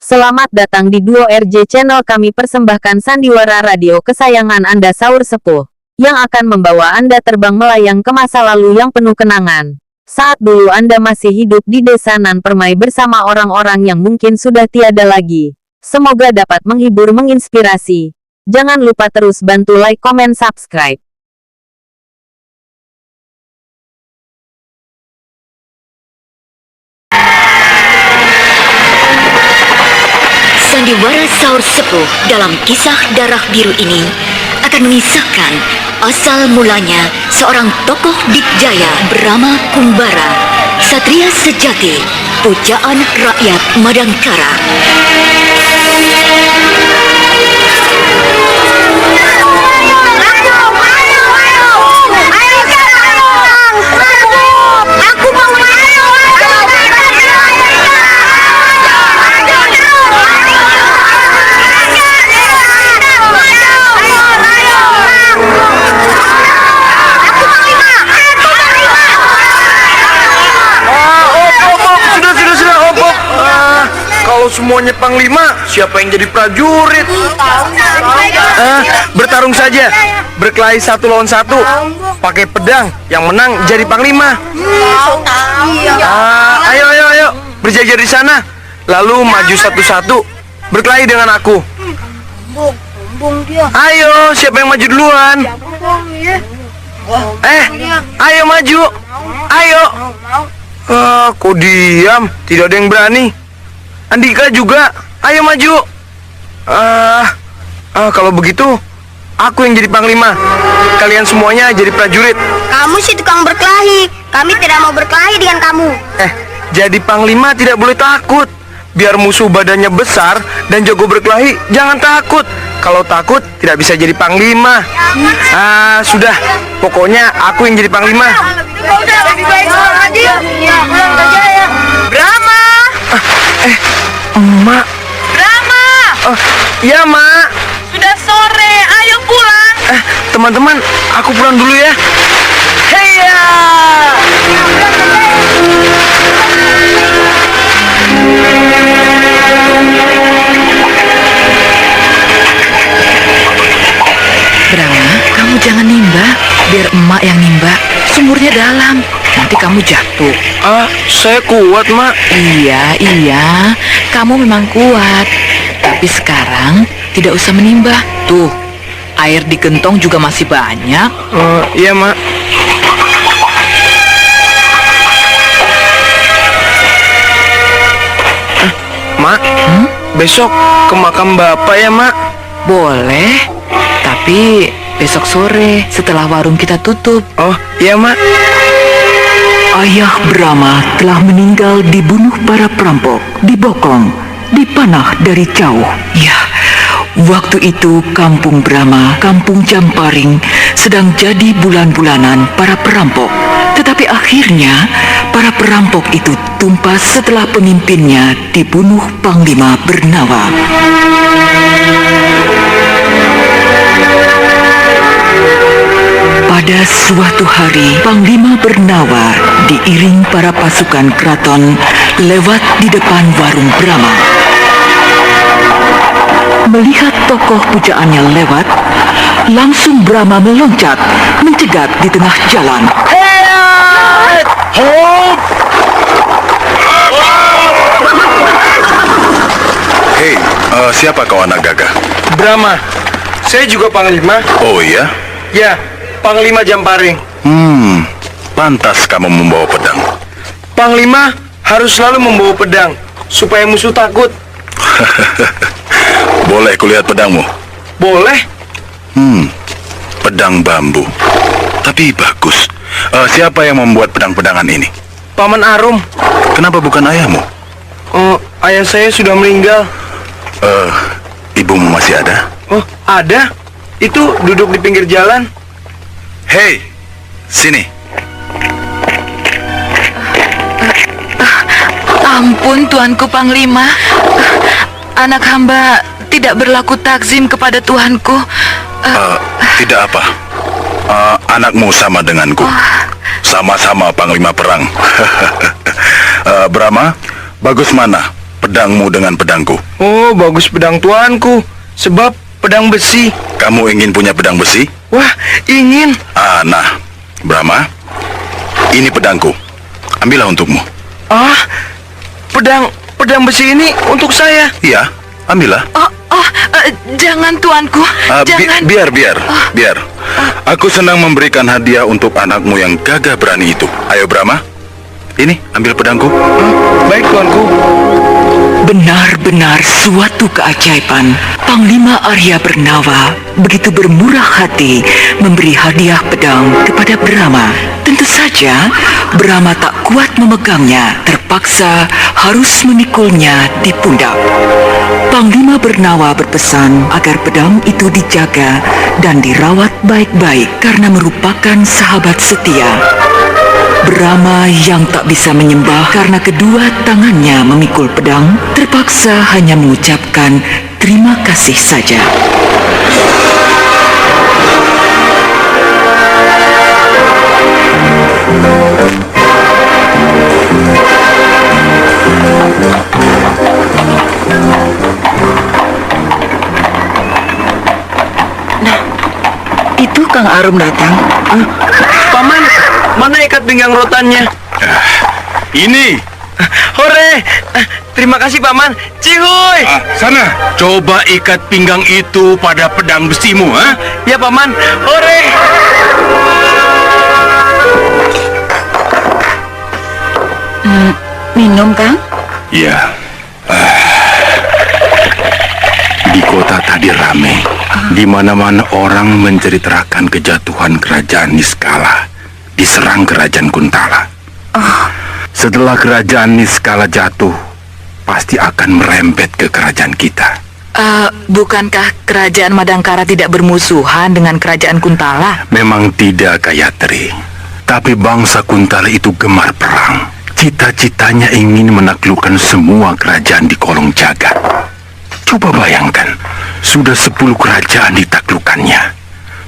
Selamat datang di Duo RJ Channel. Kami persembahkan sandiwara radio kesayangan Anda Saur Sepuh, yang akan membawa Anda terbang melayang ke masa lalu yang penuh kenangan. Saat dulu Anda masih hidup di desa Nan Permai bersama orang-orang yang mungkin sudah tiada lagi. Semoga dapat menghibur, menginspirasi. Jangan lupa terus bantu like, komen, subscribe. Sandiwara Saur Sepuh dalam kisah Darah Biru ini akan mengisahkan asal mulanya seorang tokoh dikjaya bernama Kumbara, satria sejati, pujaan rakyat Madangkara. Kalau semuanya panglima, siapa yang jadi prajurit? Bertarung saja, berkelahi 1 lawan 1, pakai pedang, yang menang jadi panglima. Ayo, berjajar di sana, lalu maju satu-satu, berkelahi dengan aku. Ayo, siapa yang maju duluan? Ayo maju, ayo. Kok diam? Tidak ada yang berani. Andika juga, ayo maju. Kalau begitu, aku yang jadi panglima. Kalian semuanya jadi prajurit. Kamu sih tukang berkelahi. Kami tidak mau berkelahi dengan kamu. Jadi panglima tidak boleh takut. Biar musuh badannya besar dan jago berkelahi, jangan takut. Kalau takut, tidak bisa jadi panglima. Sudah, pokoknya aku yang jadi panglima. Brahma! Mak. Brahma! Ya, Mak. Sudah sore, ayo pulang. Teman-teman, aku pulang dulu ya. Heya! Brahma, kamu jangan nimba. Biar emak yang nimba. Sumurnya dalam. Nanti kamu jatuh. Saya kuat, Mak. Iya. Kamu memang kuat. Tapi sekarang tidak usah menimba. Tuh, air di gentong juga masih banyak. Iya, Mak. Mak, besok ke makam Bapak ya, Mak? Boleh. Tapi besok sore setelah warung kita tutup. Oh, iya, Mak. Ayah Brahma telah meninggal dibunuh para perampok, dibokong, dipanah dari jauh. Ya, waktu itu kampung Brahma, kampung Jamparing, sedang jadi bulan-bulanan para perampok. Tetapi akhirnya, para perampok itu tumpas setelah pemimpinnya dibunuh Panglima Bernawa. Pada suatu hari, Panglima Bernawa diiring para pasukan keraton lewat di depan warung Brahma. Melihat tokoh pujaannya lewat, langsung Brahma meloncat, mencegat di tengah jalan. Hei, siapa kau anak gagah? Brahma, saya juga panglima. Oh iya? Ya, Panglima Jamparing. Pantas kamu membawa pedang. Panglima harus selalu membawa pedang, supaya musuh takut. Boleh kulihat pedangmu? Boleh? Pedang bambu. Tapi bagus. Siapa yang membuat pedang-pedangan ini? Paman Arum. Kenapa bukan ayahmu? Ayah saya sudah meninggal. Ibumu masih ada? Oh, ada. Itu duduk di pinggir jalan. Hei, sini. Ampun, Tuanku Panglima. Anak hamba tidak berlaku takzim kepada Tuanku. Tidak apa. Anakmu sama denganku. Sama-sama panglima perang. Brahma, bagus mana pedangmu dengan pedangku? Oh, bagus pedang tuanku. Sebab pedang besi. Kamu ingin punya pedang besi? Wah, ingin. Nah, Brahma, ini pedangku. Ambillah untukmu. Pedang besi ini untuk saya. Iya, ambillah. Jangan tuanku, jangan. Biar. Aku senang memberikan hadiah untuk anakmu yang gagah berani itu. Ayo Brahma, ini ambil pedangku. Baik tuanku. Benar-benar suatu keajaiban. Panglima Arya Bernawa begitu bermurah hati memberi hadiah pedang kepada Brahma. Tentu saja Brahma tak kuat memegangnya, terpaksa harus memikulnya di pundak. Panglima Bernawa berpesan agar pedang itu dijaga dan dirawat baik-baik karena merupakan sahabat setia. Brahma yang tak bisa menyembah karena kedua tangannya memikul pedang, terpaksa hanya mengucapkan terima kasih saja. Itu Kang Arum datang. Paman, mana ikat pinggang rotannya? Ini. Hore! Terima kasih Paman. Cihuy! Sana, coba ikat pinggang itu pada pedang besimu, ha? Ya Paman. Hore! Minum, Kang? Ya. Di kota tadi ramai. Di mana-mana orang menceritakan kejatuhan kerajaan Niskala diserang kerajaan Kuntala. Setelah kerajaan Niskala jatuh, pasti akan merembet ke kerajaan kita. Bukankah kerajaan Madangkara tidak bermusuhan dengan kerajaan Kuntala? Memang tidak, Gayatri. Tapi bangsa Kuntala itu gemar perang. Cita-citanya ingin menaklukkan semua kerajaan di kolong jagat. Coba bayangkan, sudah 10 kerajaan ditaklukkannya.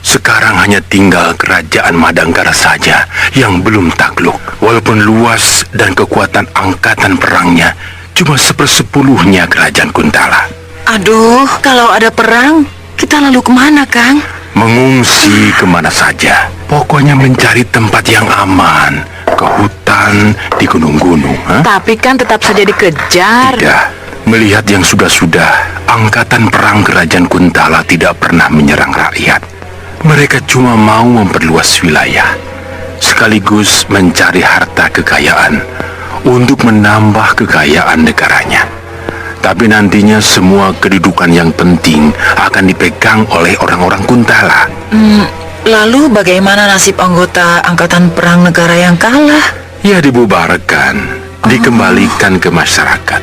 Sekarang hanya tinggal kerajaan Madangkara saja yang belum takluk. Walaupun luas dan kekuatan angkatan perangnya cuma 1/10-nya kerajaan Kuntala. Aduh, kalau ada perang, kita lalu kemana, Kang? Mengungsi kemana saja. Pokoknya mencari tempat yang aman. Ke hutan, di gunung-gunung. Tapi kan tetap saja dikejar. Tidak. Melihat yang sudah-sudah, angkatan perang kerajaan Kuntala tidak pernah menyerang rakyat. Mereka cuma mau memperluas wilayah, sekaligus mencari harta kekayaan untuk menambah kekayaan negaranya. Tapi nantinya semua kedudukan yang penting akan dipegang oleh orang-orang Kuntala. Lalu bagaimana nasib anggota angkatan perang negara yang kalah? Ya dibubarkan, dikembalikan ke masyarakat,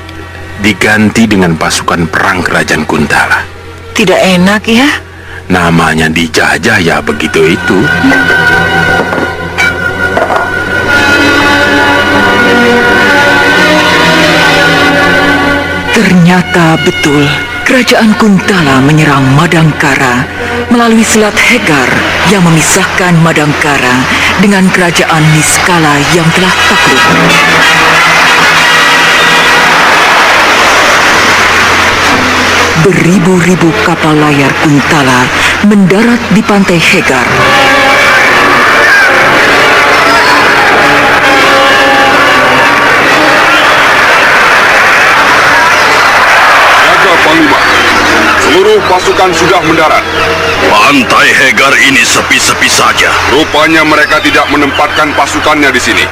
diganti dengan pasukan perang kerajaan Kuntala. Tidak enak ya? Namanya dijajah ya begitu itu. Ternyata betul, kerajaan Kuntala menyerang Madangkara melalui Selat Hegar yang memisahkan Madangkara dengan kerajaan Niskala yang telah takluk. Beribu-ribu kapal layar Kuntala mendarat di pantai Hegar. Panglima, seluruh pasukan sudah mendarat. Pantai Hegar ini sepi-sepi saja. Rupanya mereka tidak menempatkan pasukannya di sini.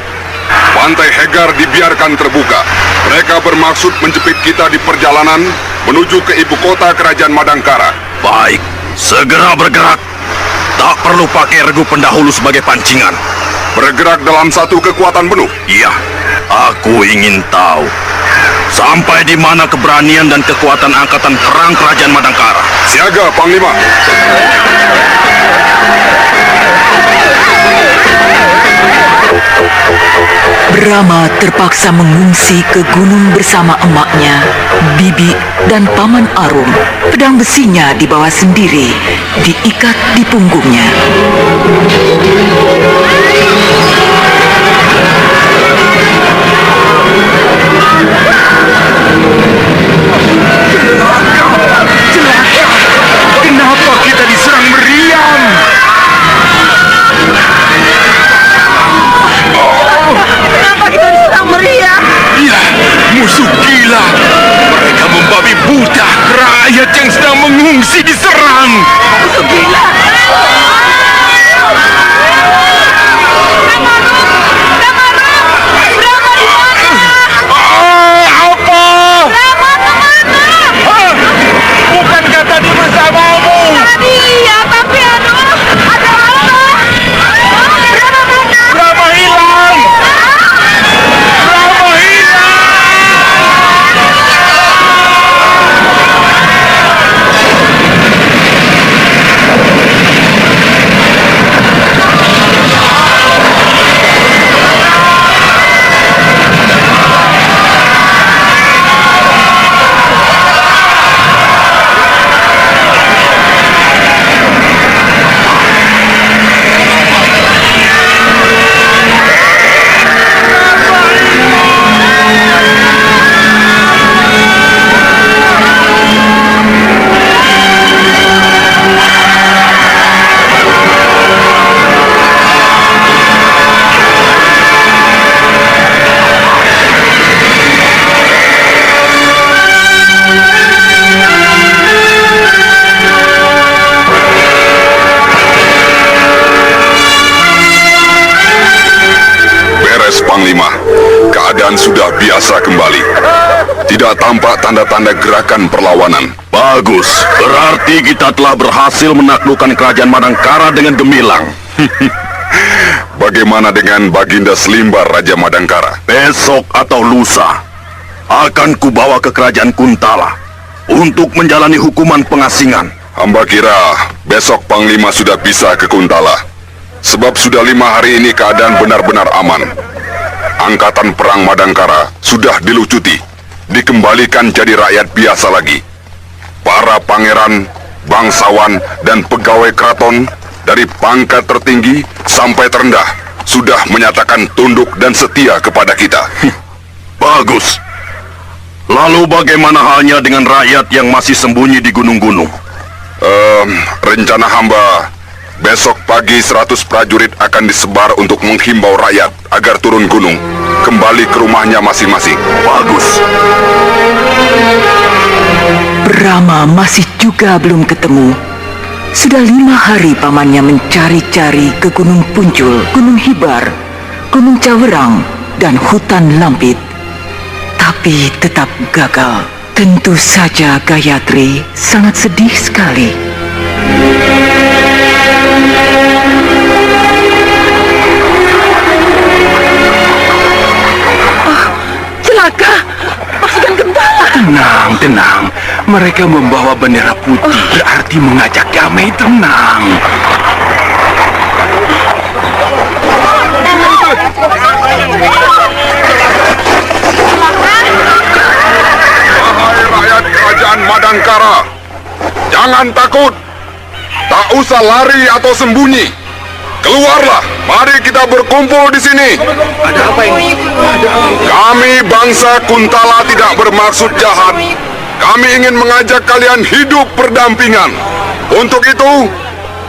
Pantai Hegar dibiarkan terbuka. Mereka bermaksud menjepit kita di perjalanan menuju ke ibu kota kerajaan Madangkara. Baik, segera bergerak. Tak perlu pakai regu pendahulu sebagai pancingan. Bergerak dalam satu kekuatan penuh. Iya, aku ingin tahu sampai di mana keberanian dan kekuatan angkatan perang kerajaan Madangkara. Siaga, Panglima. Brahma terpaksa mengungsi ke gunung bersama emaknya, Bibi, dan Paman Arum. Pedang besinya dibawa sendiri, diikat di punggungnya. rakyat yang sedang mengungsi diserang. Bukankah tadi bersamamu? Iya, tapi aduh, ada apa? Brahma hilang! Brahma hilang! Panglima, keadaan sudah biasa kembali. Tidak tampak tanda-tanda gerakan perlawanan. Bagus, berarti kita telah berhasil menaklukkan kerajaan Madangkara dengan gemilang. Bagaimana dengan Baginda Selimbar Raja Madangkara? Besok atau lusa akan kubawa ke kerajaan Kuntala untuk menjalani hukuman pengasingan. Hamba kira besok Panglima sudah bisa ke Kuntala. Sebab sudah 5 hari ini keadaan benar-benar aman. Angkatan perang Madangkara sudah dilucuti, dikembalikan jadi rakyat biasa lagi. Para pangeran, bangsawan, dan pegawai keraton dari pangkat tertinggi sampai terendah sudah menyatakan tunduk dan setia kepada kita. Bagus. Lalu bagaimana halnya dengan rakyat yang masih sembunyi di gunung-gunung? Rencana hamba, besok pagi 100 prajurit akan disebar untuk menghimbau rakyat agar turun gunung, kembali ke rumahnya masing-masing. Bagus. Brahma masih juga belum ketemu. Sudah 5 hari pamannya mencari-cari ke Gunung Puncul, Gunung Hibar, Gunung Cawerang, dan hutan Lampit. Tapi tetap gagal. Tentu saja Gayatri sangat sedih sekali. Celaka! Pasukan Gentala! Tenang, tenang. Mereka membawa bendera putih, berarti mengajak damai. Tenang. Wahai rakyat kerajaan Madangkara, jangan takut. Tak usah lari atau sembunyi. Keluarlah, mari kita berkumpul di sini. Ada apa ini? Kami bangsa Kuntala tidak bermaksud jahat. Kami ingin mengajak kalian hidup berdampingan. Untuk itu,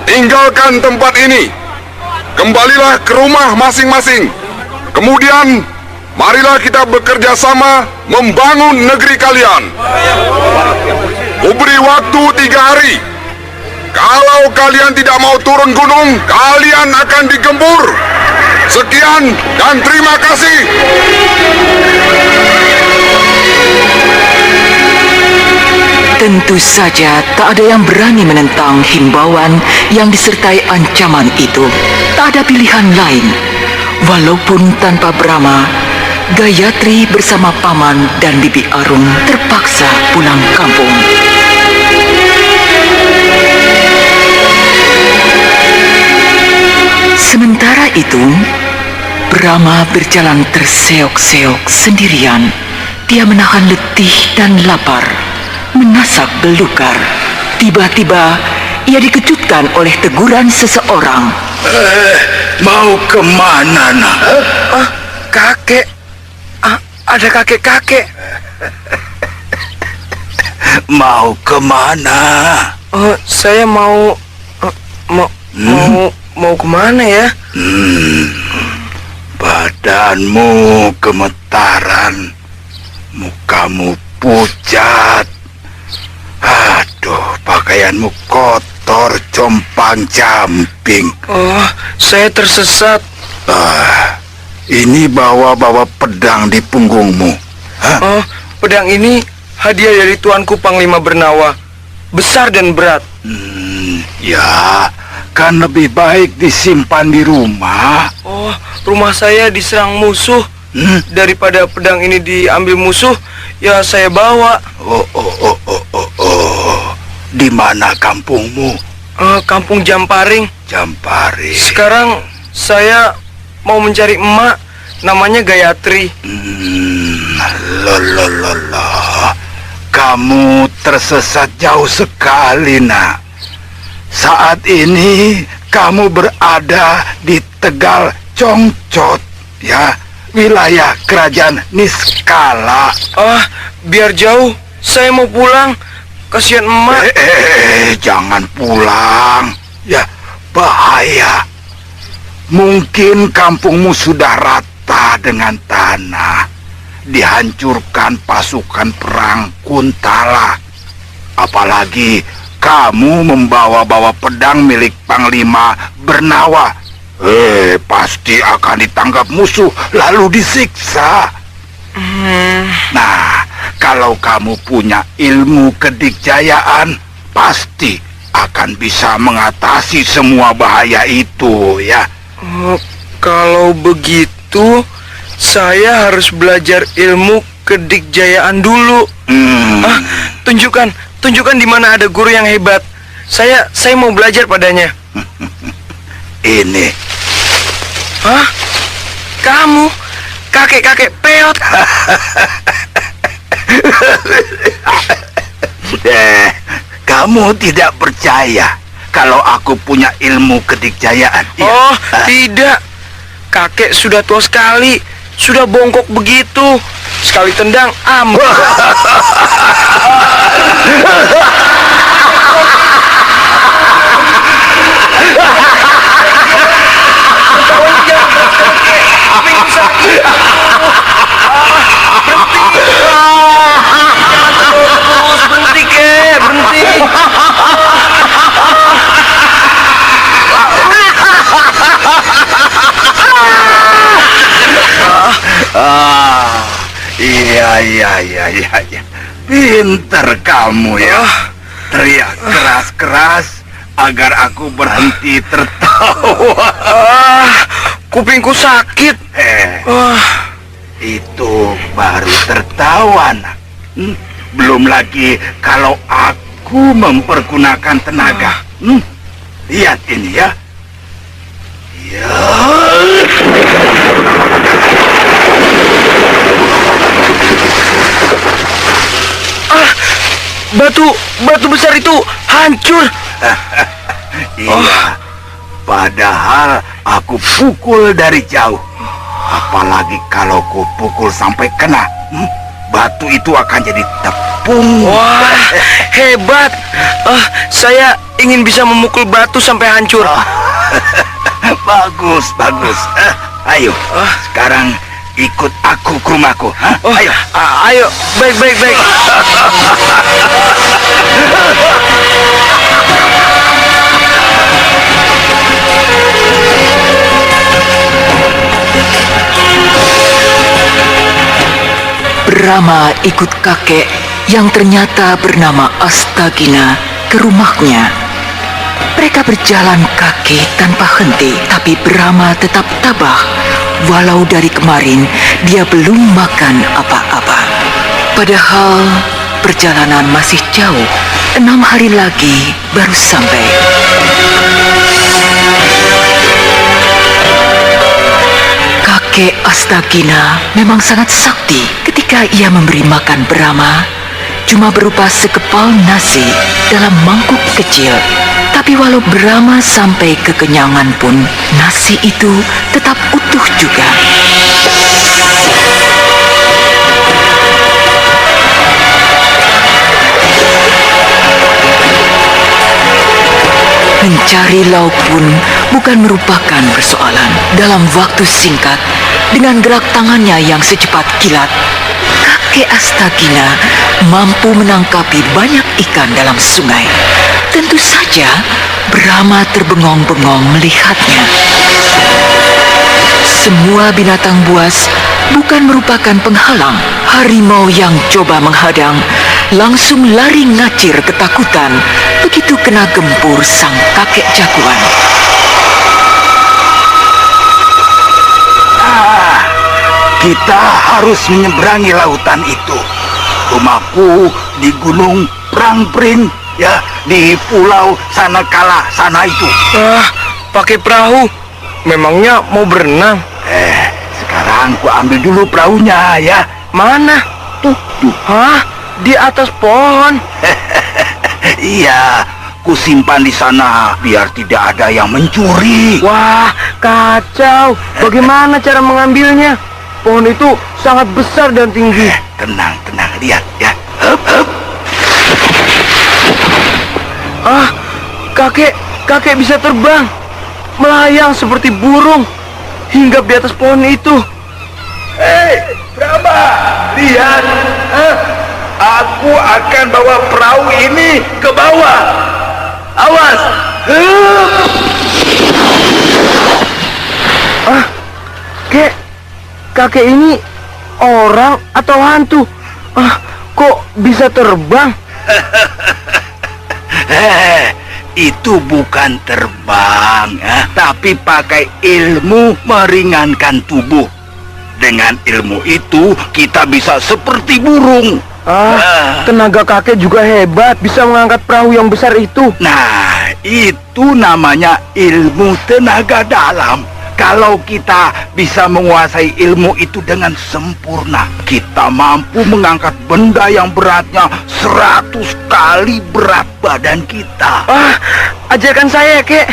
tinggalkan tempat ini. Kembalilah ke rumah masing-masing. Kemudian, marilah kita bekerja sama membangun negeri kalian. Kuberi waktu 3 hari. Kalau kalian tidak mau turun gunung, kalian akan digempur. Sekian dan terima kasih. Tentu saja tak ada yang berani menentang himbauan yang disertai ancaman itu. Tak ada pilihan lain. Walaupun tanpa Brahma, Gayatri bersama Paman dan Bibi Arung terpaksa pulang kampung. Sementara itu, Brahma berjalan terseok-seok sendirian. Dia menahan letih dan lapar, menasak belukar. Tiba-tiba, ia dikejutkan oleh teguran seseorang. Mau kemana, nak? Kakek. Ada kakek-kakek. Mau kemana? Saya mau kemana ya? Badanmu gemetaran, mukamu pucat. Pakaianmu kotor, compang-camping. Oh, saya tersesat. Ini bawa-bawa pedang di punggungmu. Hah? Oh, pedang ini hadiah dari tuanku Panglima Bernawa. Besar dan berat. Ya, kan lebih baik disimpan di rumah. Oh, rumah saya diserang musuh. Daripada pedang ini diambil musuh, ya saya bawa. Di mana kampungmu? Kampung Jamparing. Jamparing. Sekarang saya mau mencari emak, namanya Gayatri. Kamu tersesat jauh sekali, nak. Saat ini kamu berada di Tegal Congcot, ya, wilayah kerajaan Niskala. Biar jauh, saya mau pulang. Kasihan emak. Jangan pulang. Ya, bahaya. Mungkin kampungmu sudah rata dengan tanah. Dihancurkan pasukan perang Kuntala. Apalagi kamu membawa-bawa pedang milik Panglima Bernawa. Pasti akan ditangkap musuh lalu disiksa. Nah, kalau kamu punya ilmu kedikjayaan, pasti akan bisa mengatasi semua bahaya itu, ya. Kalau begitu, saya harus belajar ilmu kedikjayaan dulu. Tunjukkan di mana ada guru yang hebat. Saya mau belajar padanya. Ini. Hah? Kamu? Kakek-kakek peot. Kamu tidak percaya kalau aku punya ilmu kedikjayaan? Oh, tidak. Kakek sudah tua sekali. Sudah bongkok begitu. Sekali tendang, ambruk. Iya. Pinter kamu, ya. Teriak keras-keras agar aku berhenti tertawa. Kupingku sakit. Itu baru tertawa, nak. Belum lagi kalau aku mempergunakan tenaga. Lihat ini, ya. Batu besar itu hancur. Iya. Padahal aku pukul dari jauh. Apalagi kalau ku pukul sampai kena, batu itu akan jadi tepung. Wah, hebat. Saya ingin bisa memukul batu sampai hancur. Bagus. Ayo, sekarang ikut aku ke rumahku. Ayo, baik. Brahma ikut kakek yang ternyata bernama Astagina ke rumahnya. Mereka berjalan kaki tanpa henti, tapi Brahma tetap tabah. Walau dari kemarin dia belum makan apa-apa. Padahal perjalanan masih jauh. 6 hari lagi baru sampai. Kakek Astagina memang sangat sakti. Ketika ia memberi makan Brahma, cuma berupa sekepal nasi dalam mangkuk kecil. Tapi walau Brahma sampai kekenyangan pun, nasi itu tetap utuh juga. Mencari lauk pun bukan merupakan persoalan. Dalam waktu singkat, dengan gerak tangannya yang secepat kilat, kakek Astagina mampu menangkapi banyak ikan dalam sungai. Tentu saja Brahma terbengong-bengong melihatnya. Semua binatang buas bukan merupakan penghalang. Harimau yang coba menghadang langsung lari ngacir ketakutan begitu kena gempur sang kakek jagoan. Kita harus menyeberangi lautan itu. Rumahku di Gunung Prangpring, ya, di pulau Sanakala sana itu. Pakai perahu. Memangnya mau berenang? Sekarang ku ambil dulu perahunya, ya. Mana? Tuh. Hah? Di atas pohon. Iya, ku simpan di sana biar tidak ada yang mencuri. Wah, kacau. Bagaimana cara mengambilnya? Pohon itu sangat besar dan tinggi. Tenang, lihat ya. Hup. Kakek bisa terbang, melayang seperti burung, hinggap di atas pohon itu. Hei, Brahma, lihat. Aku akan bawa perahu ini ke bawah. Awas. Kakek ini orang atau hantu? Kok bisa terbang? Itu bukan terbang, tapi pakai ilmu meringankan tubuh. Dengan ilmu itu kita bisa seperti burung. Tenaga kakek juga hebat, bisa mengangkat perahu yang besar itu. Nah, itu namanya ilmu tenaga dalam. Kalau kita bisa menguasai ilmu itu dengan sempurna, kita mampu mengangkat benda yang beratnya 100 kali berat badan kita. Ajarkan saya, Kek.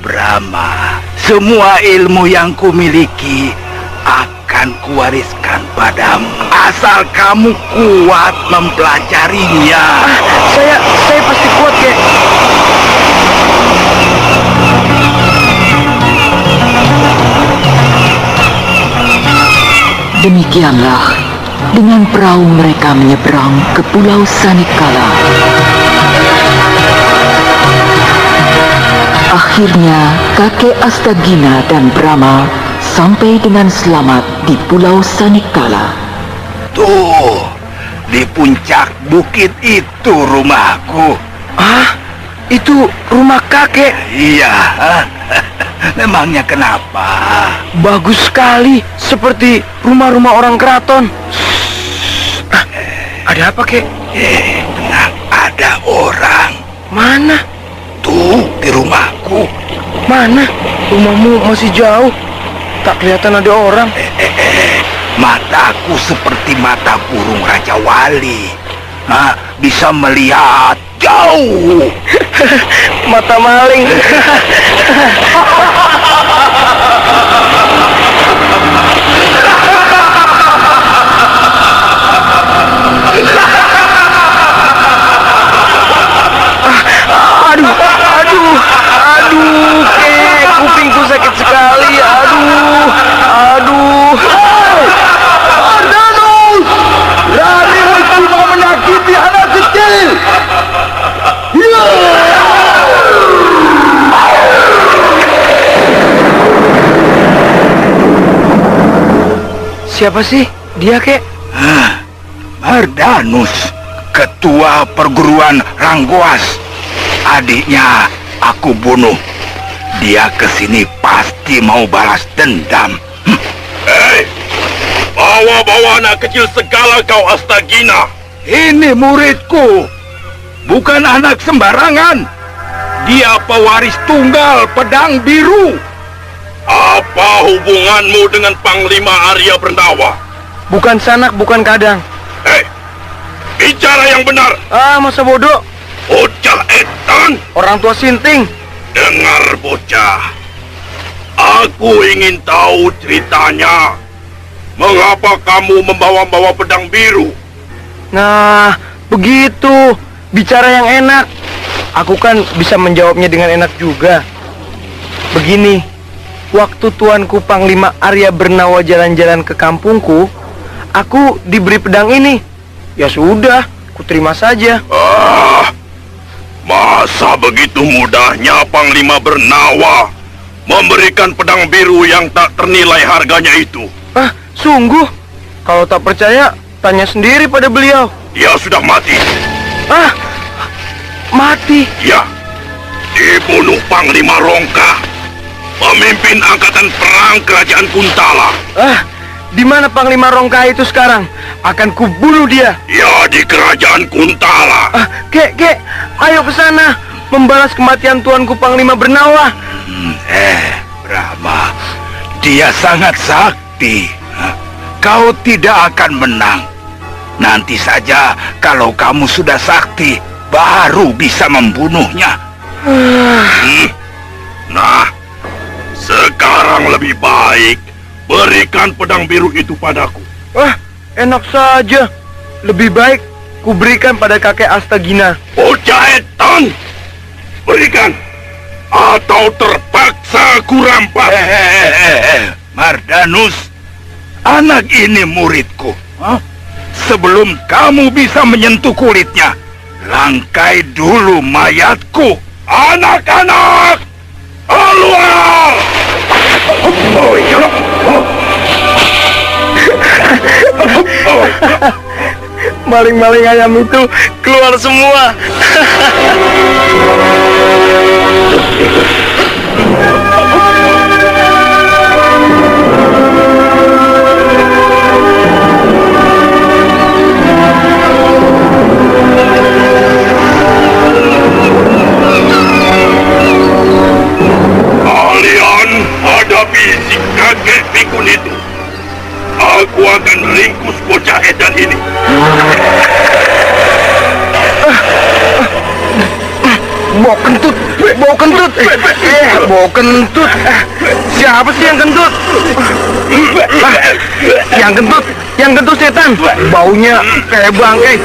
Brahma, semua ilmu yang kumiliki akan kuwariskan padamu, asal kamu kuat mempelajarinya. Saya pasti kuat, Kek. Demikianlah, dengan perahu mereka menyeberang ke Pulau Sanikala. Akhirnya, kakek Astagina dan Brahma sampai dengan selamat di Pulau Sanikala. Tuh, di puncak bukit itu rumahku. Itu rumah kakek. Iya, memangnya kenapa? Bagus sekali, seperti rumah-rumah orang keraton. Ada apa, Kek? Tenang, ada orang. Mana? Tuh, di rumahku. Mana? Rumahmu masih jauh. Tak kelihatan ada orang. Mataku seperti mata burung Raja Wali. Bisa melihat jauh. Mata maling. Aduh, Kek, kupingku sakit sekali. Aduh. Ardanus, berani mencoba menyakiti anak kecil. Siapa sih dia, Kek? Ardanus, ketua perguruan Ranggoas. Adiknya aku bunuh. Dia kesini pasti mau balas dendam. Hei, bawa-bawa anak kecil segala kau, Astagina. Ini muridku, bukan anak sembarangan. Dia pewaris tunggal pedang biru. Apa hubunganmu dengan Panglima Arya Bernawa? Bukan sanak, bukan kadang. Hei, bicara yang benar. Masa bodoh. Bocah etan. Orang tua sinting. Dengar, bocah. Aku ingin tahu ceritanya. Mengapa kamu membawa-bawa pedang biru? Nah, begitu. Bicara yang enak. Aku kan bisa menjawabnya dengan enak juga. Begini, waktu tuanku Panglima Arya Bernawa jalan-jalan ke kampungku, aku diberi pedang ini. Ya sudah, kuterima saja. Masa begitu mudahnya Panglima Bernawa memberikan pedang biru yang tak ternilai harganya itu? Sungguh? Kalau tak percaya, tanya sendiri pada beliau. Dia sudah mati. Mati? Ya, dibunuh Panglima Rongka, pemimpin angkatan perang kerajaan Kuntala. Di mana Panglima Rongka itu sekarang? Akan kubunuh dia. Ya, di kerajaan Kuntala. Kek, ayo ke sana, membalas kematian tuanku Panglima Bernawa. Brahma, dia sangat sakti. Kau tidak akan menang. Nanti saja kalau kamu sudah sakti, baru bisa membunuhnya. Nah, sekarang lebih baik berikan pedang biru itu padaku. Enak saja. Lebih baik kuberikan pada kakek Astagina. Pojaetan, berikan atau terpaksa kurampas. Mardanus, anak ini muridku. Sebelum kamu bisa menyentuh kulitnya, langkai dulu mayatku. Anak-anak, keluar! Maling-maling ayam itu keluar semua. Kalian hadapi si kakek pikun itu. Aku akan ringkus bocah edan ini. Bau kentut, bau kentut. Bau kentut. Siapa sih yang kentut? Yang kentut setan. Baunya kayak bangkai.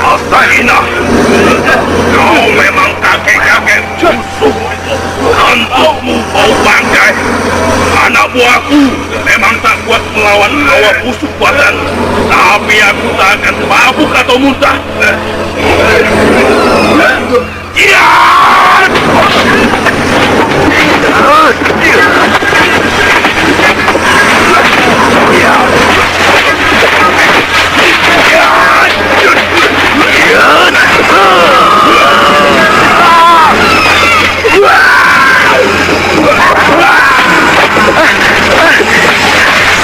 Astagina, kau memang kakek-kakek busuk. Kantukmu bau bangkai. Anak buahku memang tak kuat melawan hawa busuk badan. Tapi aku tak akan mabuk atau muntah. Ya!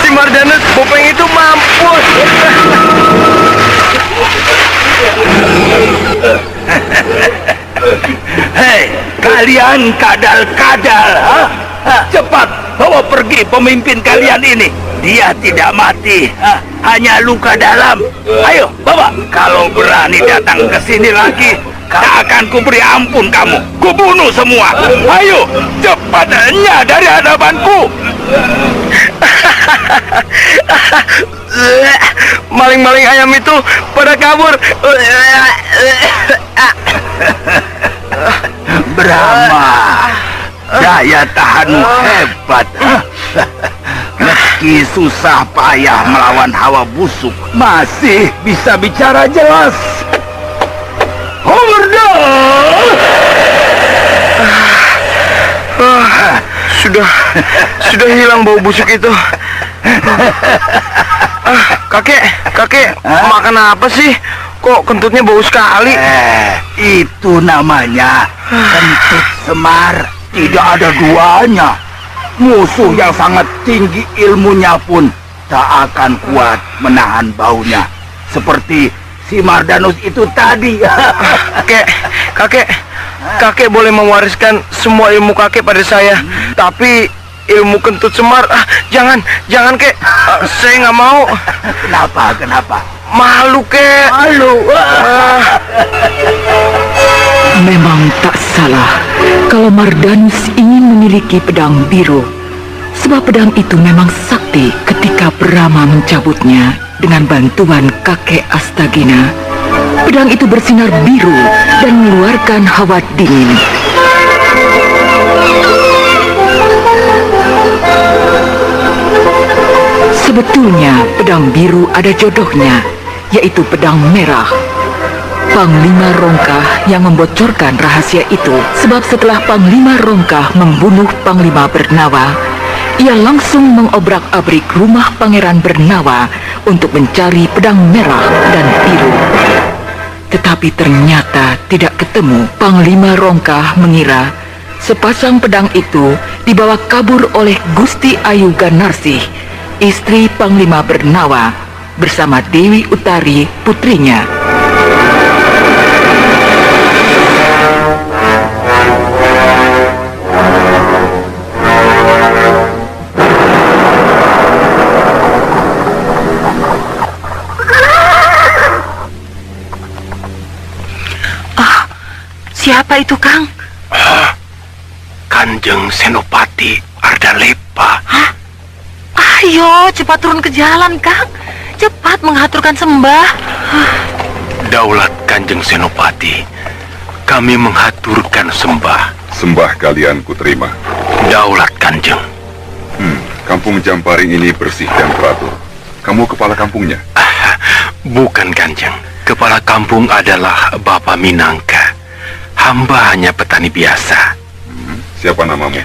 Si Mardanus Bopeng itu mampus. Hei, kalian kadal-kadal, cepat bawa pergi pemimpin kalian ini. Dia tidak mati, hanya luka dalam. Ayo, bawa. Kalau berani datang ke sini lagi, tak akan kuberi ampun kamu. Kubunuh semua. Ayo, cepatnya dari hadapanku. Maling-maling ayam itu pada kabur. Brahma, daya tahanmu hebat. Meski susah payah melawan hawa busuk, masih bisa bicara jelas. Homerda! Sudah hilang bau busuk itu. Kakek, makan apa sih? Kok kentutnya bau sekali? Itu namanya kentut semar. Tidak ada duanya. Musuh yang sangat tinggi ilmunya pun tak akan kuat menahan baunya. Seperti si Mardanus itu tadi. Kakek boleh mewariskan semua ilmu kakek pada saya. Tapi ilmu kentut semar, jangan kek. Saya nggak mau. Kenapa? Malu kek. Malu. Memang tak salah kalau Mardanus ingin memiliki pedang biru. Sebab pedang itu memang sakti ketika Brahma mencabutnya dengan bantuan kakek Astagina. Pedang itu bersinar biru dan mengeluarkan hawa dingin. Sebetulnya pedang biru ada jodohnya, yaitu pedang merah. Panglima Rongkah yang membocorkan rahasia itu, sebab setelah Panglima Rongkah membunuh Panglima Bernawa, ia langsung mengobrak-abrik rumah Pangeran Bernawa untuk mencari pedang merah dan biru. Tetapi ternyata tidak ketemu. Panglima Rongkah mengira sepasang pedang itu dibawa kabur oleh Gusti Ayu Ganarsih, istri Panglima Bernawa, bersama Dewi Utari, putrinya. Siapa itu, Kang? Kanjeng Senopati Ardalepa. Hah? Ayo, cepat turun ke jalan, Kang. Cepat mengaturkan sembah. Daulat Kanjeng Senopati, kami menghaturkan sembah. Sembah kalian kuterima. Daulat Kanjeng. Kampung Jamparing ini bersih dan teratur. Kamu kepala kampungnya? Bukan, Kanjeng. Kepala kampung adalah Bapak Minangka. Hamba hanya petani biasa. Siapa namamu?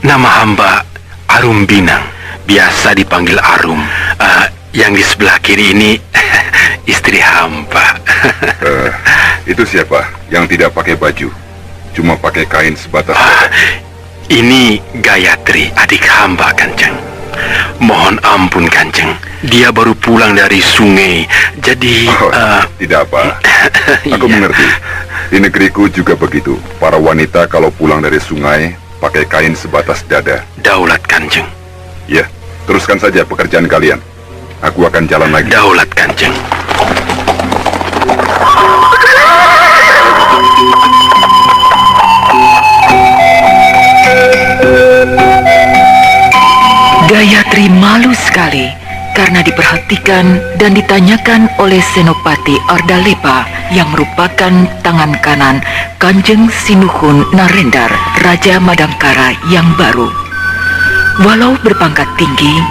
Nama hamba Arum Binang. Biasa dipanggil Arum. Yang di sebelah kiri ini istri hamba. Itu siapa? Yang tidak pakai baju, cuma pakai kain sebatas. Ini Gayatri, adik hamba, Kanjeng. Mohon ampun, Kanjeng. Dia baru pulang dari sungai, jadi... Tidak apa. Aku mengerti. Di negeriku juga begitu. Para wanita kalau pulang dari sungai pakai kain sebatas dada. Daulat Kanjeng. Ya, teruskan saja pekerjaan kalian. Aku akan jalan lagi. Daulat Kanjeng. Gayatri malu sekali karena diperhatikan dan ditanyakan oleh Senopati Ardalepa yang merupakan tangan kanan Kanjeng Sinuhun Narendar, Raja Madangkara yang baru. Walau berpangkat tinggi,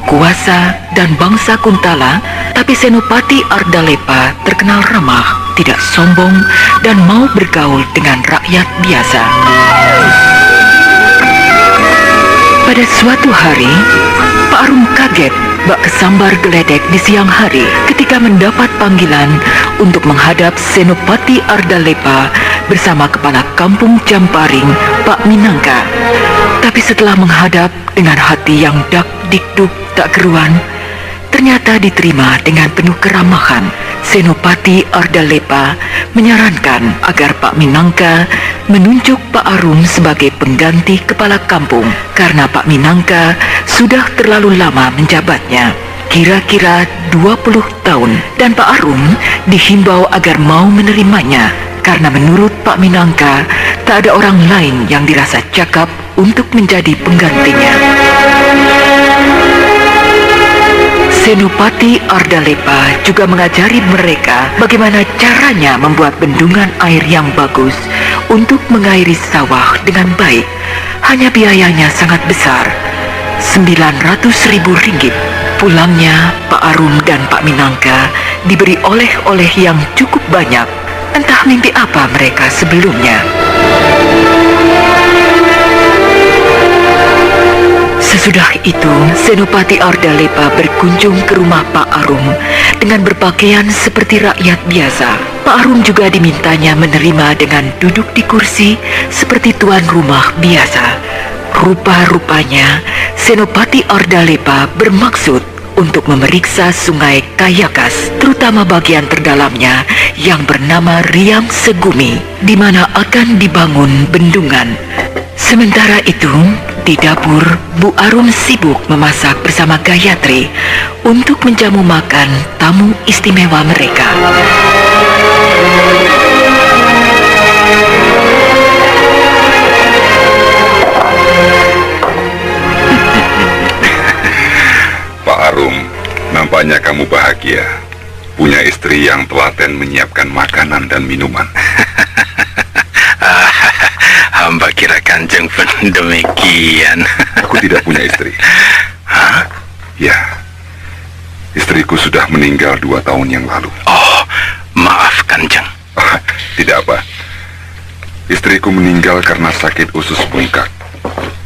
kuasa, dan bangsa Kuntala, tapi Senopati Ardalepa terkenal ramah, tidak sombong, dan mau bergaul dengan rakyat biasa. Pada suatu hari, Pak Arum kaget bak kesambar geledek di siang hari ketika mendapat panggilan untuk menghadap Senopati Ardalepa bersama kepala kampung Jamparing, Pak Minangka. Tapi setelah menghadap dengan hati yang dak dikduk tak keruan, ternyata diterima dengan penuh keramahan. Senopati Ardalepa menyarankan agar Pak Minangka menunjuk Pak Arum sebagai pengganti kepala kampung karena Pak Minangka sudah terlalu lama menjabatnya, kira-kira 20 tahun, dan Pak Arum dihimbau agar mau menerimanya karena menurut Pak Minangka tak ada orang lain yang dirasa cakap untuk menjadi penggantinya. Senopati Ardalepa juga mengajari mereka bagaimana caranya membuat bendungan air yang bagus untuk mengairi sawah dengan baik. Hanya biayanya sangat besar, 900.000 ringgit. Pulangnya, Pak Arum dan Pak Minangka diberi oleh-oleh yang cukup banyak. Entah mimpi apa mereka sebelumnya. Sesudah itu, Senopati Ardalepa berkunjung ke rumah Pak Arum dengan berpakaian seperti rakyat biasa. Pak Arum juga dimintanya menerima dengan duduk di kursi seperti tuan rumah biasa. Rupa-rupanya, Senopati Ardalepa bermaksud untuk memeriksa sungai Kayakas, terutama bagian terdalamnya yang bernama Riam Segumi, di mana akan dibangun bendungan. Sementara itu, di dapur, Bu Arum sibuk memasak bersama Gayatri untuk menjamu makan tamu istimewa mereka. Pak Arum, nampaknya kamu bahagia. Punya istri yang telaten menyiapkan makanan dan minuman. Hamba kira Kanjeng pun demikian. Aku tidak punya istri. Hah? Ya, Istriku sudah meninggal 2 tahun yang lalu. Oh, maaf Kanjeng. Tidak apa. Istriku meninggal karena sakit usus bengkak.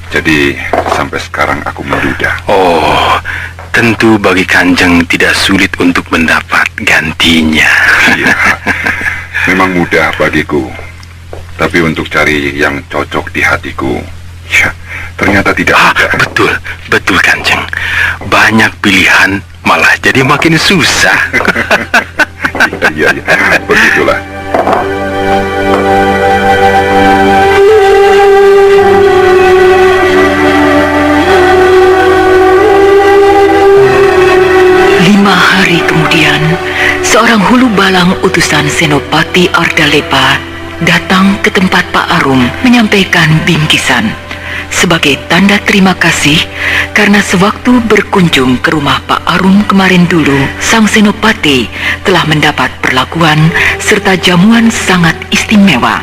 Jadi sampai sekarang aku menduda. Oh, tentu bagi Kanjeng tidak sulit untuk mendapat gantinya. Iya, memang mudah bagiku. Tapi untuk cari yang cocok di hatiku, ya, ternyata tidak mudah. Betul Kanjeng. Banyak pilihan malah jadi makin susah. Iya, begitulah. Hari kemudian, seorang hulu balang utusan Senopati Ardalepa datang ke tempat Pak Arum menyampaikan bingkisan sebagai tanda terima kasih karena sewaktu berkunjung ke rumah Pak Arum kemarin dulu, sang Senopati telah mendapat perlakuan serta jamuan sangat istimewa.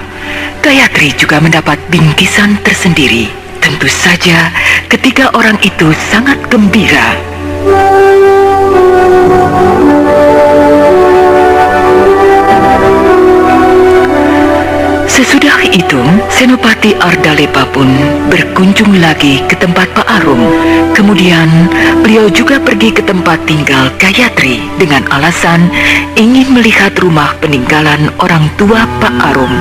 Gayatri juga mendapat bingkisan tersendiri. Tentu saja ketiga orang itu sangat gembira. Sesudah itu, Senopati Ardalepa pun berkunjung lagi ke tempat Pak Arum. Kemudian, beliau juga pergi ke tempat tinggal Gayatri dengan alasan ingin melihat rumah peninggalan orang tua Pak Arum.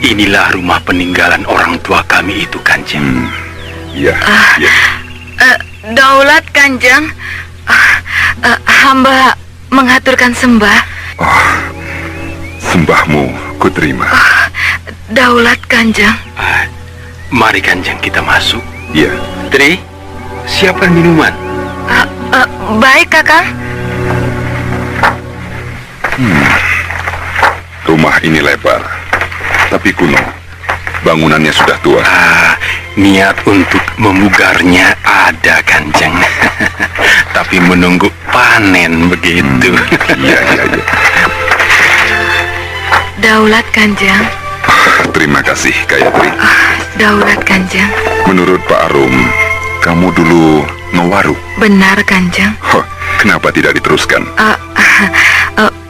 Inilah rumah peninggalan orang tua kami itu, Kanjeng. Iya. Daulat Kanjeng, hamba mengaturkan sembah. Oh, sembahmu kuterima. Daulat Kanjeng. Mari Kanjeng kita masuk. Iya. Tri, siapkan minuman. Baik Kakang. Rumah ini lebar, tapi kuno. Bangunannya sudah tua. Niat untuk memugarnya ada, Kanjeng. Tapi menunggu panen begitu. Iya. Daulat Kanjeng. Terima kasih, Gayatri. Daulat Kanjeng. Menurut Pak Arum, kamu dulu ngewaru. Benar Kanjeng. Kenapa tidak diteruskan?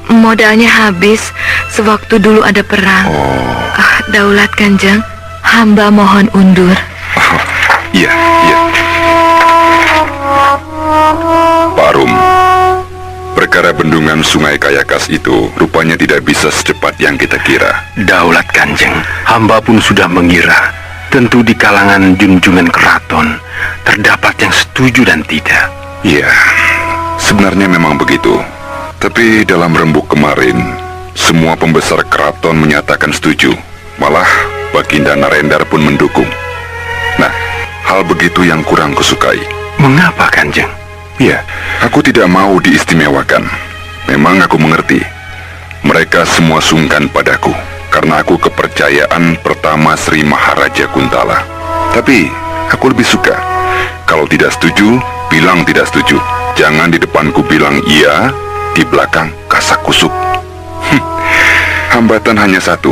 Modalnya habis sewaktu dulu ada perang. Daulat Kanjeng, hamba mohon undur. Iya. Pak Arum, perkara bendungan Sungai Kayakas itu rupanya tidak bisa secepat yang kita kira. Daulat Kanjeng, hamba pun sudah mengira. Tentu di kalangan junjungan keraton terdapat yang setuju dan tidak. Iya, sebenarnya memang begitu. Tapi dalam rembuk kemarin, semua pembesar keraton menyatakan setuju. Malah Baginda Narendra pun mendukung. Nah, hal begitu yang kurang kusukai. Mengapa, Kanjeng? Ya, aku tidak mau diistimewakan. Memang aku mengerti. Mereka semua sungkan padaku karena aku kepercayaan pertama Sri Maharaja Kuntala. Tapi, aku lebih suka. Kalau tidak setuju, bilang tidak setuju. Jangan di depanku bilang iya, di belakang kasak kusuk. Hambatan hanya satu,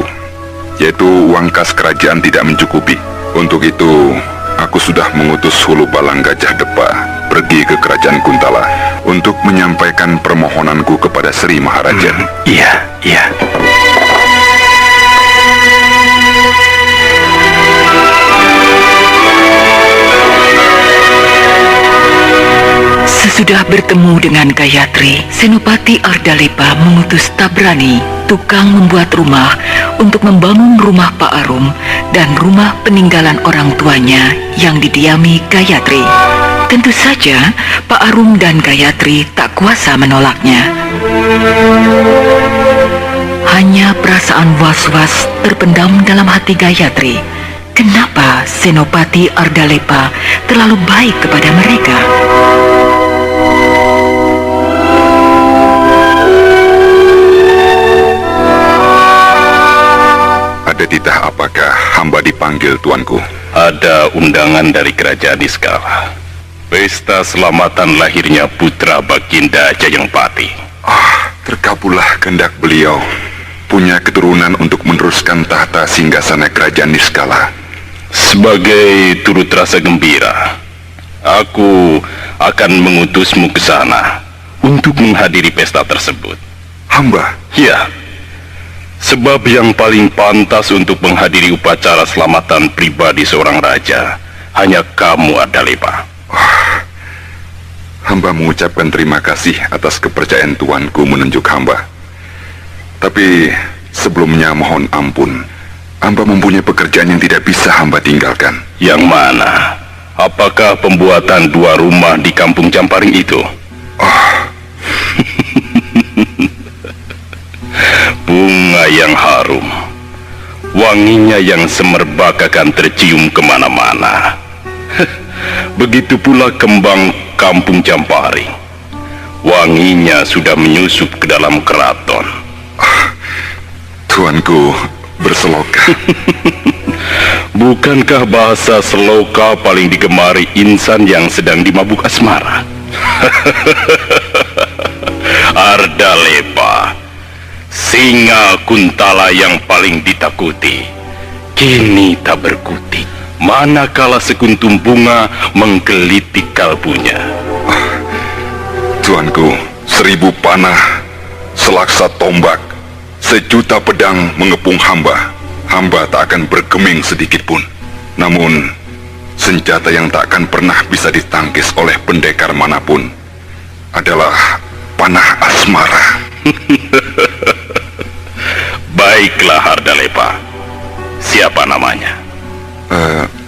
yaitu uang kas kerajaan tidak mencukupi. Untuk itu, aku sudah mengutus Hulu Balang Gajah Depa pergi ke kerajaan Kuntala untuk menyampaikan permohonanku kepada Sri Maharaja. Iya. Sesudah bertemu dengan Gayatri, Senopati Ardalepa mengutus Tabrani, tukang membuat rumah, untuk membangun rumah Pak Arum dan rumah peninggalan orang tuanya yang didiami Gayatri. Tentu saja, Pak Arum dan Gayatri tak kuasa menolaknya. Hanya perasaan was-was terpendam dalam hati Gayatri. Kenapa Senopati Ardalepa terlalu baik kepada mereka? Ada titah apakah hamba dipanggil tuanku? Ada undangan dari kerajaan Niskala. Pesta selamatan lahirnya putra Baginda Jayengpati. Terkabullah kehendak beliau punya keturunan untuk meneruskan tahta singgasana kerajaan Niskala. Sebagai turut rasa gembira, aku akan mengutusmu ke sana untuk menghadiri pesta tersebut. Hamba? Ya, sebab yang paling pantas untuk menghadiri upacara selamatan pribadi seorang raja hanya kamu, Ardalepa. Hamba mengucapkan terima kasih atas kepercayaan tuanku menunjuk hamba. Tapi sebelumnya mohon ampun, hamba mempunyai pekerjaan yang tidak bisa hamba tinggalkan. Yang mana? Apakah pembuatan 2 rumah di kampung Camparing itu? Bunga yang harum, wanginya yang semerbak akan tercium kemana-mana. Begitu pula kembang kampung Camparing, wanginya sudah menyusup ke dalam keraton. Tuanku berseloka. Bukankah bahasa seloka paling digemari insan yang sedang dimabuk asmara? Ardalepa, singa Kuntala yang paling ditakuti, kini tak berkutik, manakala sekuntum bunga menggelitik kalbunya. Tuanku, 1000 panah, selaksa tombak, 1.000.000 pedang mengepung hamba. Hamba tak akan bergeming sedikit pun. Namun, senjata yang tak akan pernah bisa ditangkis oleh pendekar manapun adalah panah asmara. Baiklah, Ardalepa. Siapa namanya?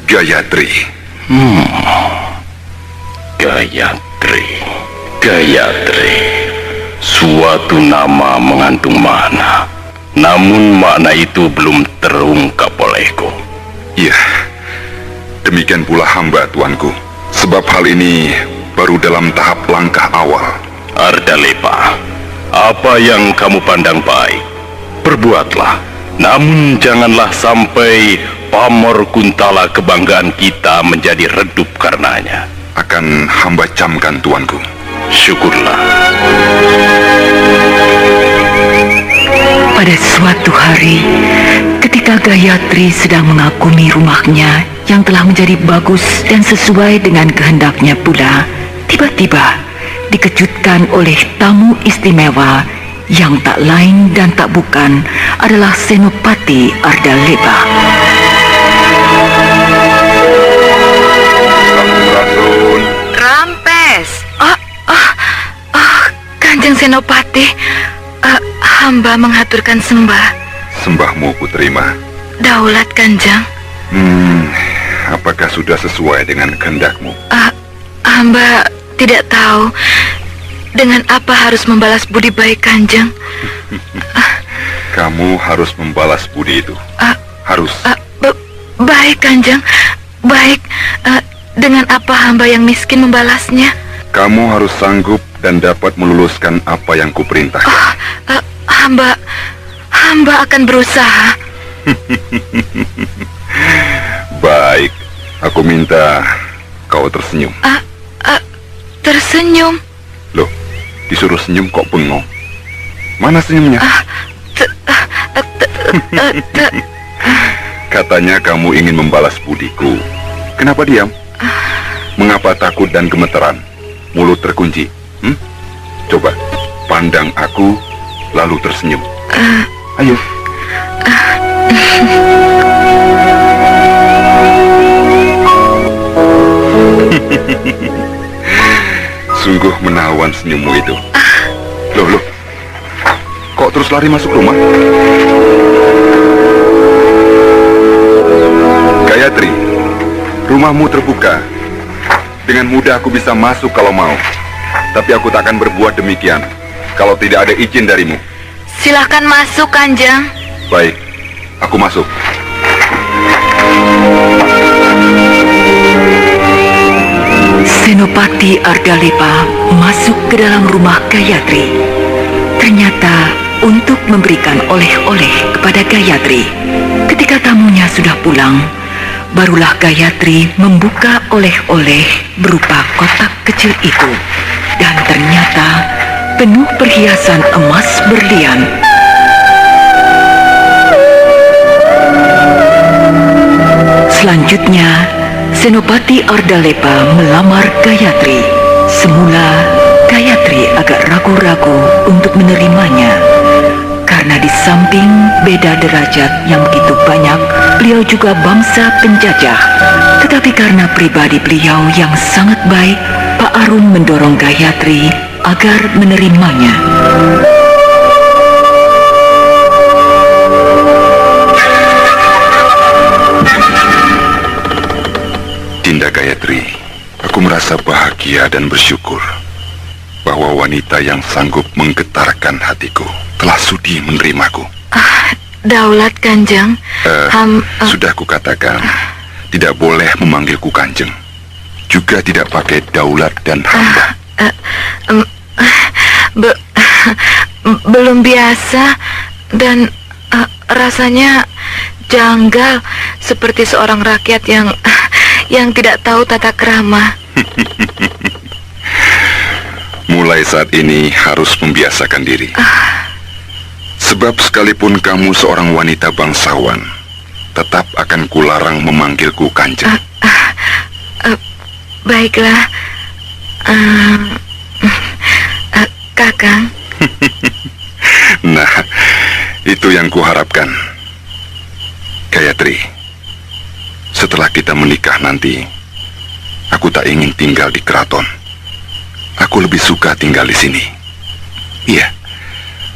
Gayatri. Gayatri. Suatu nama mengandung makna. Namun makna itu belum terungkap olehku. Iya, demikian pula hamba, tuanku. Sebab hal ini baru dalam tahap langkah awal. Ardalepa, apa yang kamu pandang baik, perbuatlah. Namun janganlah sampai pamor Kuntala kebanggaan kita menjadi redup karenanya. Akan hamba camkan, tuanku. Syukurlah. Pada suatu hari, ketika Gayatri sedang mengagumi rumahnya yang telah menjadi bagus dan sesuai dengan kehendaknya pula, tiba-tiba dikejutkan oleh tamu istimewa yang tak lain dan tak bukan adalah Senopati Ardalepa. Rampes. Kanjeng Senopati, hamba menghaturkan sembah. Sembahmu kuterima. Daulat, Kanjeng. Apakah sudah sesuai dengan kehendakmu? Hamba tidak tahu dengan apa harus membalas budi baik Kanjeng. Kamu harus membalas budi itu. Harus. Baik, Kanjeng. Baik. Dengan apa hamba yang miskin membalasnya? Kamu harus sanggup dan dapat meluluskan apa yang kuperintahkan. Hamba akan berusaha. Baik, aku minta kau tersenyum. Tersenyum? Loh, disuruh senyum kok bengong? Mana senyumnya? Katanya kamu ingin membalas budiku. Kenapa diam? Mengapa takut dan gemeteran? Mulut terkunci? Coba, pandang aku, lalu tersenyum. Ayo. Sungguh menawan senyummu itu. Loh. Kok terus lari masuk rumah? Gayatri, rumahmu terbuka. Dengan mudah aku bisa masuk kalau mau. Tapi aku tak akan berbuat demikian kalau tidak ada izin darimu. Silahkan masuk, Kanjeng. Baik, aku masuk. Senopati Ardalepa masuk ke dalam rumah Gayatri. Ternyata untuk memberikan oleh-oleh kepada Gayatri. Ketika tamunya sudah pulang, barulah Gayatri membuka oleh-oleh berupa kotak kecil itu. Dan ternyata penuh perhiasan emas berlian. Selanjutnya, Senopati Ardalepa melamar Gayatri. Semula, Gayatri agak ragu-ragu untuk menerimanya. Karena di samping beda derajat yang begitu banyak, beliau juga bangsa penjajah. Tetapi karena pribadi beliau yang sangat baik, Pak Arun mendorong Gayatri agar menerimanya. Dinda Gayatri, aku merasa bahagia dan bersyukur bahwa wanita yang sanggup menggetarkan hatiku telah sudi menerimaku. Daulat Kanjeng. Sudah kukatakan, tidak boleh memanggilku Kanjeng. Juga tidak pakai daulat dan hamba. Belum biasa dan rasanya janggal seperti seorang rakyat yang tidak tahu tata krama. Mulai saat ini harus membiasakan diri. Sebab sekalipun kamu seorang wanita bangsawan, tetap akan kularang memanggilku Kanjeng. Baiklah, Kakang. Nah, itu yang kuharapkan. Gayatri, setelah kita menikah nanti, aku tak ingin tinggal di keraton. Aku lebih suka tinggal di sini. Iya,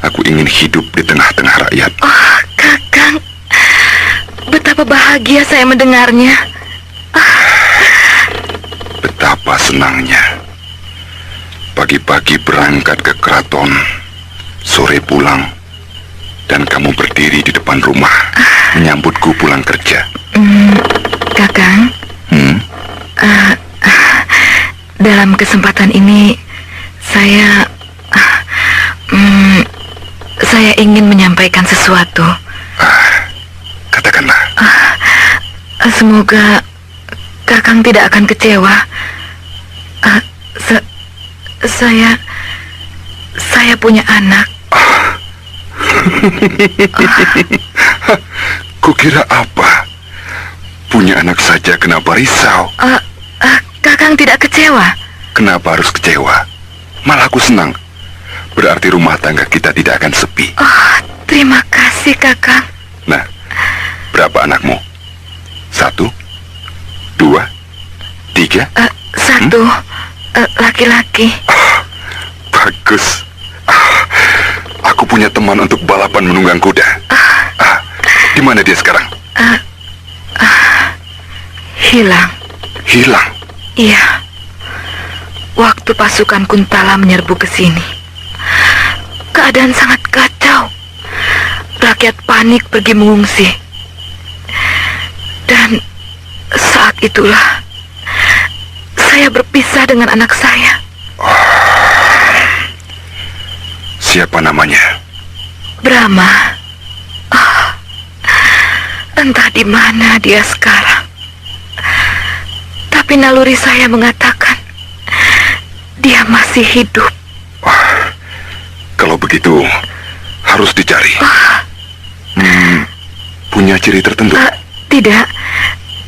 aku ingin hidup di tengah-tengah rakyat. Oh, Kakang, betapa bahagia saya mendengarnya. Betapa senangnya. Pagi-pagi berangkat ke keraton, sore pulang, dan kamu berdiri di depan rumah menyambutku pulang kerja. Kakang, dalam kesempatan ini saya ingin menyampaikan sesuatu. Katakanlah. Semoga Kakang tidak akan kecewa. Saya punya anak. Kukira apa? Punya anak saja kenapa risau? Kakang tidak kecewa? Kenapa harus kecewa? Malah aku senang. Berarti rumah tangga kita tidak akan sepi. Terima kasih, Kakang. Nah, berapa anakmu? 1, 2, 3? 1, laki-laki. Bagus. Aku punya teman untuk balapan menunggang kuda. Di mana dia sekarang? Hilang. Hilang? Iya. Waktu pasukan Kuntala menyerbu ke sini, keadaan sangat kacau. Rakyat panik pergi mengungsi. Dan saat itulah saya berpisah dengan anak saya. Siapa namanya? Brahma. Entah di mana dia sekarang. Tapi naluri saya mengatakan dia masih hidup. Kalau begitu harus dicari. Punya ciri tertentu? Tidak.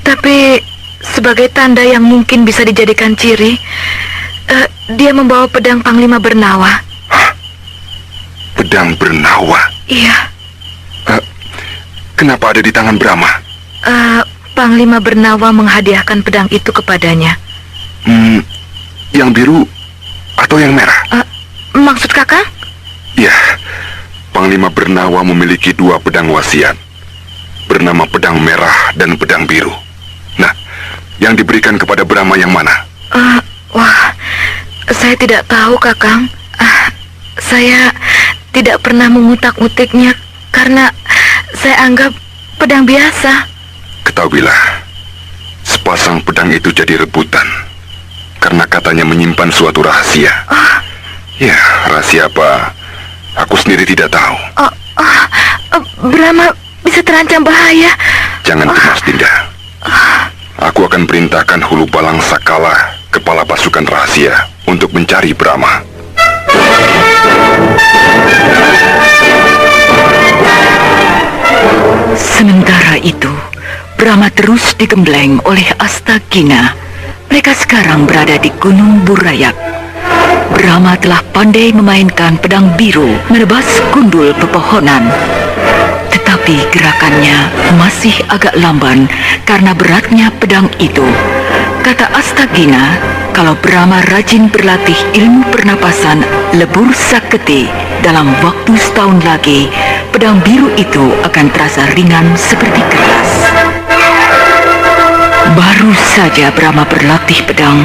Tapi sebagai tanda yang mungkin bisa dijadikan ciri, dia membawa pedang Panglima Bernawa. Pedang Bernawa? Iya. Kenapa ada di tangan Brahma? Panglima Bernawa menghadiahkan pedang itu kepadanya. Yang biru atau yang merah? Maksud Kakang? Ya, Panglima Bernawa memiliki 2 pedang wasiat, bernama pedang merah dan pedang biru. Nah, yang diberikan kepada Brahma yang mana? Wah, saya tidak tahu, Kakang. Saya tidak pernah mengutak-utiknya karena saya anggap pedang biasa. Ketahuilah, sepasang pedang itu jadi rebutan karena katanya menyimpan suatu rahasia. Ya, rahasia apa? Aku sendiri tidak tahu. Brahma bisa terancam bahaya. Jangan cemas, Dinda. Aku akan perintahkan Hulu Balang Sakala, kepala pasukan rahasia, untuk mencari Brahma. Sementara itu, Brahma terus digembleng oleh Astagina. Mereka sekarang berada di Gunung Burayak. Brahma telah pandai memainkan pedang biru menebas gundul pepohonan. Tetapi gerakannya masih agak lamban karena beratnya pedang itu. Kata Astagina, kalau Brahma rajin berlatih ilmu pernapasan lebur saketi, dalam waktu setahun lagi, pedang biru itu akan terasa ringan seperti keras. Baru saja Brahma berlatih pedang,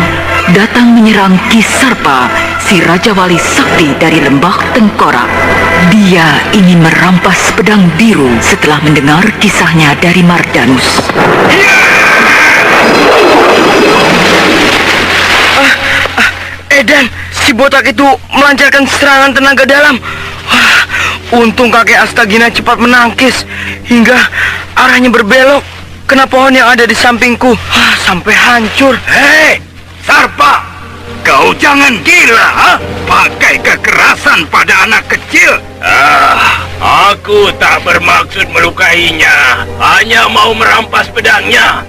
datang menyerang Ki Sarpa, si Raja Wali Sakti dari Lembah Tengkorak. Dia ingin merampas pedang biru setelah mendengar kisahnya dari Mardanus. Edan, si botak itu melancarkan serangan tenaga dalam. Untung kakek Astagina cepat menangkis hingga arahnya berbelok kena pohon yang ada di sampingku. Sampai hancur. Hei, Sarpa, kau jangan gila, ha? Pakai kekerasan pada anak kecil. Aku tak bermaksud melukainya, hanya mau merampas pedangnya.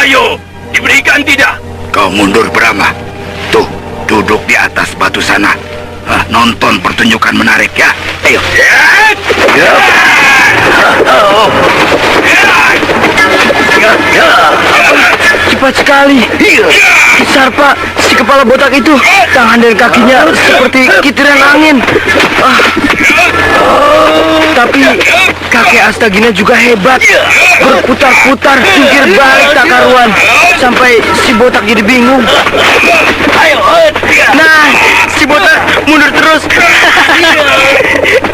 Ayo, diberikan tidak? Kau mundur, Brahma. Tuh, duduk di atas batu sana. Nonton pertunjukan menarik ya. Ayo. Cepat sekali. Ki Sarpa, si kepala botak itu, tangan dan kakinya seperti kitiran angin. Tapi kakek Astagina juga hebat. Berputar-putar, jungkir balik tak karuan, sampai si botak jadi bingung. Nah, si botak mundur terus.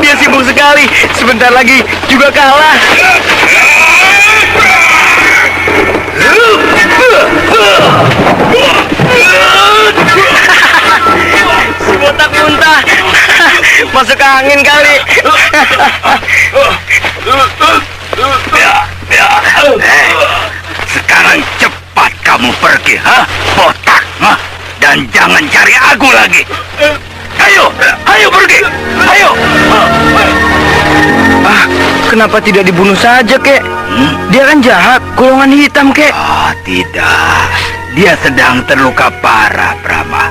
Dia sibuk sekali. Sebentar lagi juga kalah. Si botak muntah. Masuk angin kali. Sekarang cepat kamu pergi, ha? Botak, ha? Dan jangan cari aku lagi. Ayo, ayo pergi. Ayo. Kenapa tidak dibunuh saja, kek? Dia kan jahat, golongan hitam, kek. Oh, tidak. Dia sedang terluka parah, Brahma.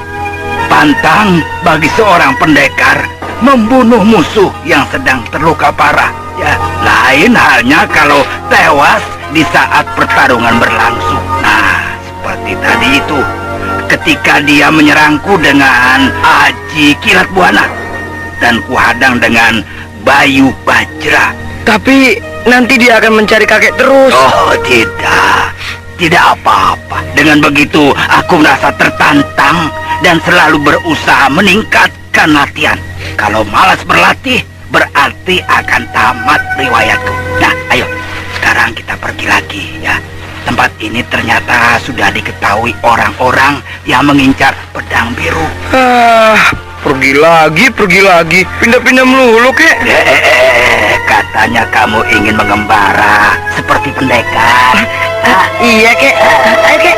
Pantang bagi seorang pendekar membunuh musuh yang sedang terluka parah. Ya, lain halnya kalau tewas di saat pertarungan berlangsung. Nah, seperti tadi itu, ketika dia menyerangku dengan aji kilat buana dan kuhadang dengan Bayu Bajra. Tapi nanti dia akan mencari kakek terus. Oh, tidak. Tidak apa-apa. Dengan begitu, aku merasa tertantang dan selalu berusaha meningkatkan latihan. Kalau malas berlatih, berarti akan tamat riwayatku. Nah, ayo. Sekarang kita pergi lagi, ya. Tempat ini ternyata sudah diketahui orang-orang yang mengincar pedang biru. Pergi lagi. Pindah-pindah melulu, kek. Katanya kamu ingin mengembara seperti pendekar. Iya, kek. Ayo, kek.